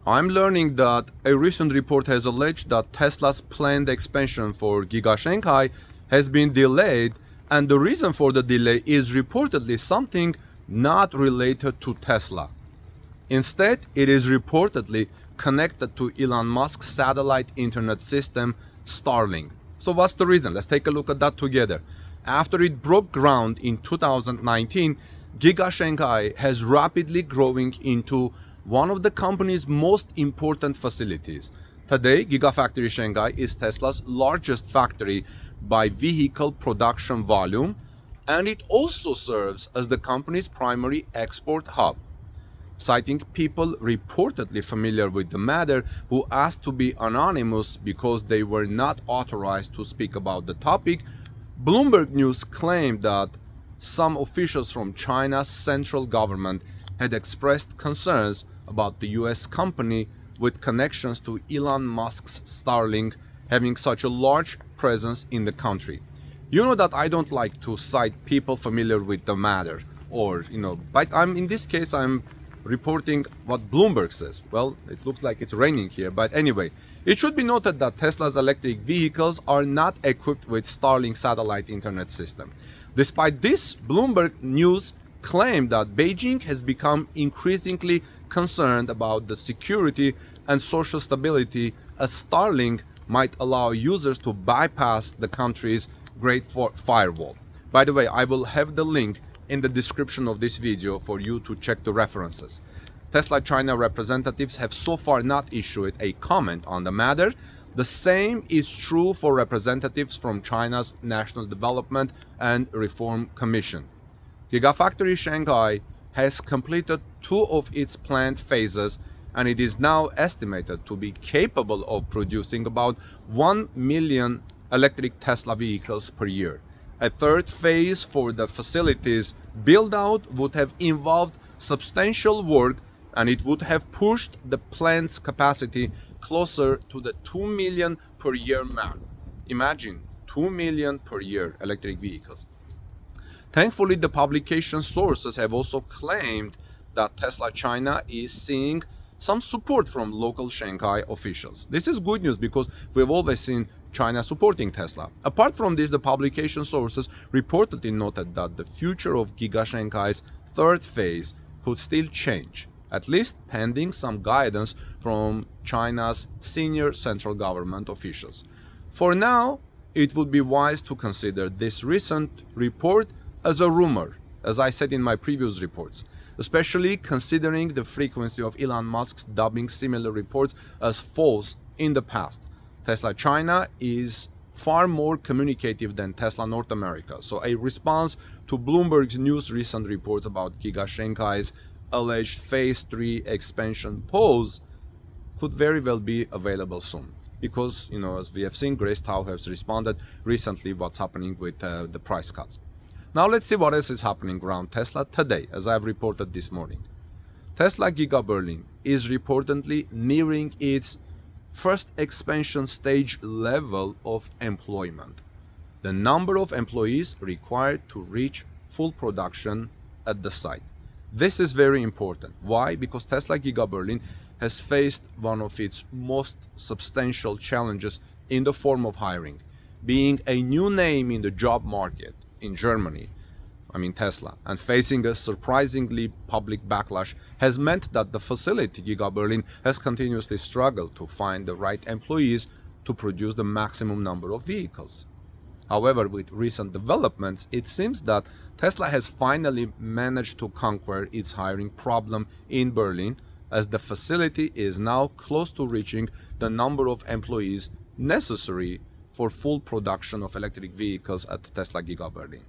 I'm learning that a recent report has alleged that Tesla's planned expansion for Giga Shanghai has been delayed, and the reason for the delay is reportedly something not related to Tesla. Instead, it is reportedly connected to Elon Musk's satellite internet system, Starlink. So what's the reason? Let's take a look at that together. After it broke ground in 2019, Giga Shanghai has rapidly growing into one of the company's most important facilities. Today, Gigafactory Shanghai is Tesla's largest factory by vehicle production volume, and it also serves as the company's primary export hub. Citing people reportedly familiar with the matter who asked to be anonymous because they were not authorized to speak about the topic, Bloomberg News claimed that some officials from China's central government had expressed concerns about the US company with connections to Elon Musk's Starlink having such a large presence in the country. You know that I don't like to cite people familiar with the matter, but in this case I'm reporting what Bloomberg says. Well, it looks like it's raining here, but anyway, it should be noted that Tesla's electric vehicles are not equipped with Starlink satellite internet system. Despite this, Bloomberg News claimed that Beijing has become increasingly concerned about the security and social stability, as Starlink might allow users to bypass the country's Great Firewall. By the way, I will have the link in the description of this video for you to check the references. Tesla China representatives have so far not issued a comment on the matter. The same is true for representatives from China's National Development and Reform Commission. Gigafactory Shanghai has completed 2 of its planned phases, and it is now estimated to be capable of producing about 1 million electric Tesla vehicles per year. A third phase for the facility's build-out would have involved substantial work, and it would have pushed the plant's capacity closer to the 2 million per year mark. Imagine 2 million per year electric vehicles. Thankfully, the publication sources have also claimed that Tesla China is seeing some support from local Shanghai officials. This is good news because we've always seen China supporting Tesla. Apart from this, the publication sources reportedly noted that the future of Giga Shanghai's third phase could still change, at least pending some guidance from China's senior central government officials. For now, it would be wise to consider this recent report as a rumor, as I said in my previous reports, especially considering the frequency of Elon Musk's dubbing similar reports as false in the past. Tesla China is far more communicative than Tesla North America, so a response to Bloomberg's news recent reports about Giga Shanghai's alleged Phase 3 expansion pause could very well be available soon. Because, as we have seen, Grace Tao has responded recently what's happening with the price cuts. Now let's see what else is happening around Tesla today, as I've reported this morning. Tesla Giga Berlin is reportedly nearing its first expansion stage level of employment. The number of employees required to reach full production at the site. This is very important. Why? Because Tesla Giga Berlin has faced one of its most substantial challenges in the form of hiring. Being a new name in the job market in Germany, Tesla, and facing a surprisingly public backlash has meant that the facility, Giga Berlin, has continuously struggled to find the right employees to produce the maximum number of vehicles. However, with recent developments, it seems that Tesla has finally managed to conquer its hiring problem in Berlin, as the facility is now close to reaching the number of employees necessary for full production of electric vehicles at Tesla Giga Berlin.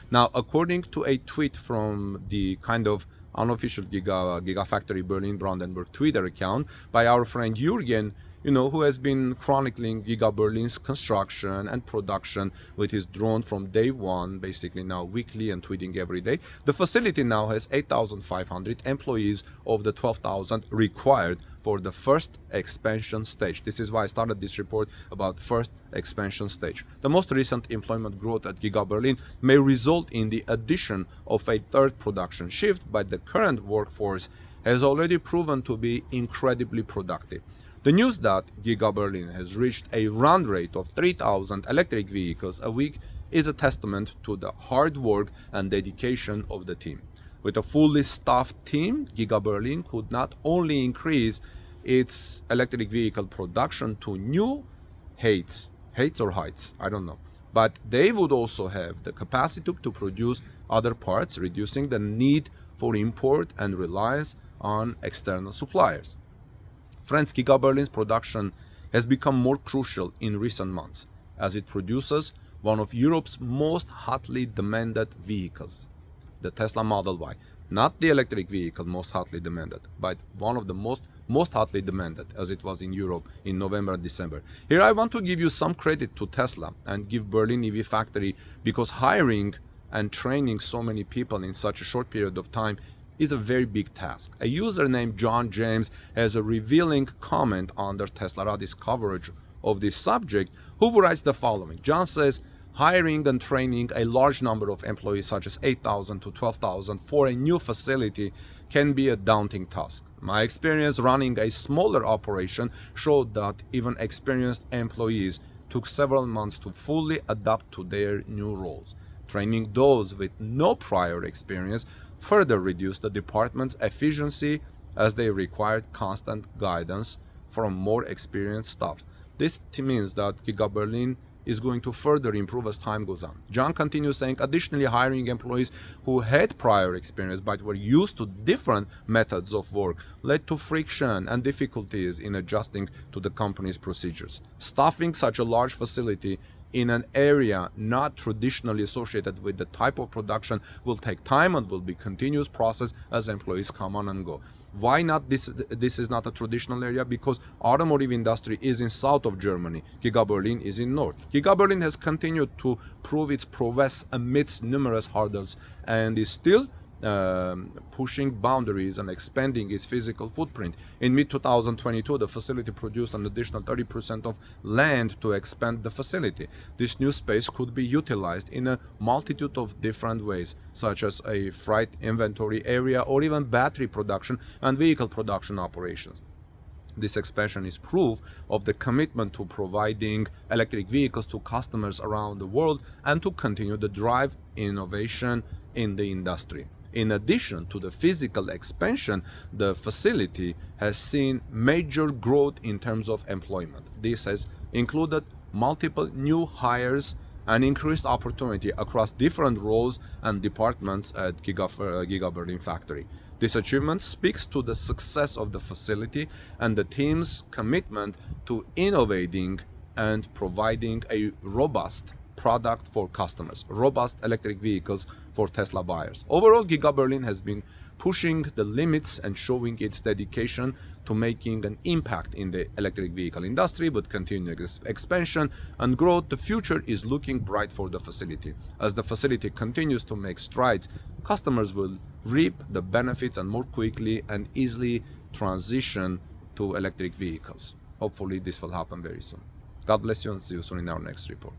Now, according to a tweet from the kind of unofficial Gigafactory Berlin Brandenburg Twitter account by our friend Jürgen, who has been chronicling Giga Berlin's construction and production with his drone from day one, basically now weekly and tweeting every day. The facility now has 8,500 employees of the 12,000 required for the first expansion stage. This is why I started this report about first expansion stage. The most recent employment growth at Giga Berlin may result in the addition of a third production shift, but the current workforce has already proven to be incredibly productive. The news that Giga Berlin has reached a run rate of 3,000 electric vehicles a week is a testament to the hard work and dedication of the team. With a fully staffed team, Giga Berlin could not only increase its electric vehicle production to new heights, I don't know, but they would also have the capacity to produce other parts, reducing the need for import and reliance on external suppliers. Friends, Giga Berlin's production has become more crucial in recent months as it produces one of Europe's most hotly demanded vehicles, the Tesla Model Y. Not the electric vehicle most hotly demanded, but one of the most hotly demanded, as it was in Europe in November and December. Here I want to give you some credit to Tesla and give Berlin EV factory, because hiring and training so many people in such a short period of time is a very big task. A user named John James has a revealing comment under Tesla Radis coverage of this subject, who writes the following. John says, hiring and training a large number of employees, such as 8,000 to 12,000, for a new facility can be a daunting task. My experience running a smaller operation showed that even experienced employees took several months to fully adapt to their new roles. Training those with no prior experience further reduced the department's efficiency, as they required constant guidance from more experienced staff. This means that Giga Berlin is going to further improve as time goes on. John continues saying, additionally, hiring employees who had prior experience but were used to different methods of work led to friction and difficulties in adjusting to the company's procedures. Staffing such a large facility in an area not traditionally associated with the type of production will take time and will be a continuous process as employees come on and go. Why not this is not a traditional area? Because automotive industry is in south of Germany. Giga Berlin is in north. Giga Berlin has continued to prove its prowess amidst numerous hurdles and is still pushing boundaries and expanding its physical footprint. In mid-2022, the facility produced an additional 30% of land to expand the facility. This new space could be utilized in a multitude of different ways, such as a freight inventory area or even battery production and vehicle production operations. This expansion is proof of the commitment to providing electric vehicles to customers around the world and to continue the drive innovation in the industry. In addition to the physical expansion, the facility has seen major growth in terms of employment. This has included multiple new hires and increased opportunity across different roles and departments at Giga Berlin factory. This achievement speaks to the success of the facility and the team's commitment to innovating and providing a robust product for customers, robust electric vehicles for Tesla buyers. Overall, Giga Berlin has been pushing the limits and showing its dedication to making an impact in the electric vehicle industry. With continued expansion and growth, the future is looking bright for the facility. As the facility continues to make strides, customers will reap the benefits and more quickly and easily transition to electric vehicles. Hopefully this will happen very soon. God bless you and see you soon in our next report.